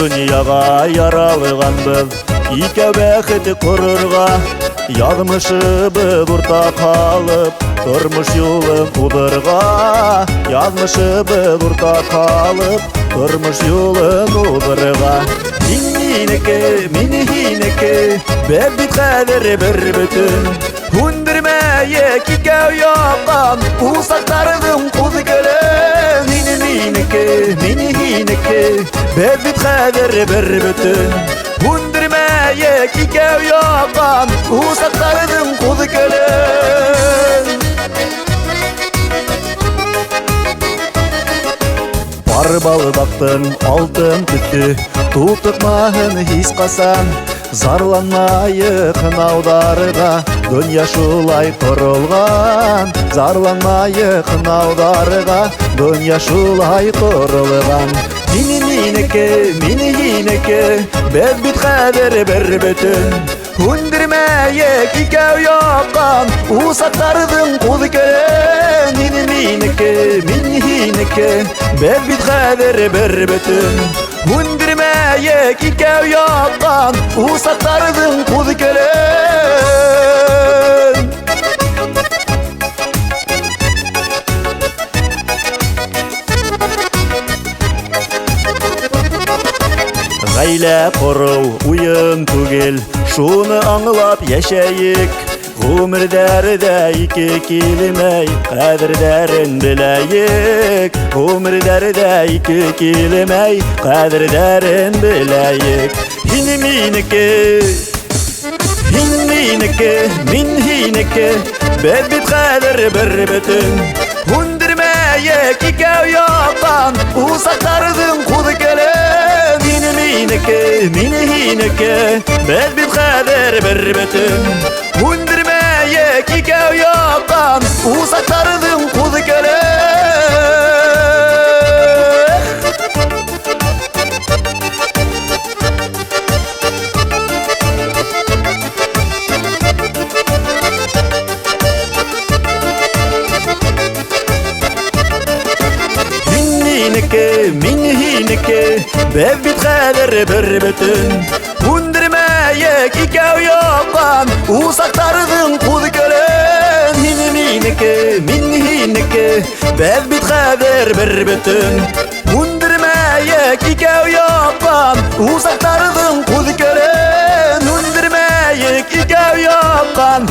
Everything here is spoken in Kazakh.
Dünyaga yaralganbız İke bäxeti kururga Yazmışыбыз urta kalıp Turmuş yolun udurga Yazmışыбыз urta kalıp Turmuş yolun udurga Minnineke, minnineke Berbit kader bir bütün Hundirmeye kikev yakan Usaklardım kuzu gelen Minnineke, minnineke Berbit kader bir bütün Hundirmeye kikev yakan Usaklardım kuzu gelen Бар балдактын алтын күтті Тутықмағын хис қасан Зарланмайы қынаударыға Дүния шулай құрылған Зарланмайы қынаударыға Дүния шулай құрылған Мининеке, мининеке Бәзбит қадір бір бүтін Хүндірмәйе кикәу яқан Усақтардың құды кәрен Мининеке, мининеке Бәзбит қадір бір бүтін Хүндірмәйе кикәу яқан Усақтардың құды кәрен Гаилә құру уйын түгел Шуны аңлап яшәйік Ғүмірдәрдә ике килмәй Қадірдәрін біләйік Ғүмірдәрдә ике килмәй Қадірдәрін біләйік Хин минеке Хин минеке Мин хинеке Бәзбит қадір бір бүтін Хүндірмәйек икәу яқан Усақтардың құды кәлен Мининеке, мининеке Бәзбит қадір бір бүтін Хүндірмәйек икәу яқан Усақтардың құды кәлен Мининеке Бәзбит қадір бір бүтін Хүндірмәйек икәу яқан Усақтардың құды кәлен Мининеке, мининеке Бәзбит қадір бір бүтін Хүндірмәйек икәу яқан Усақтардың құды кәлен Хүндірмәйек икәу яқан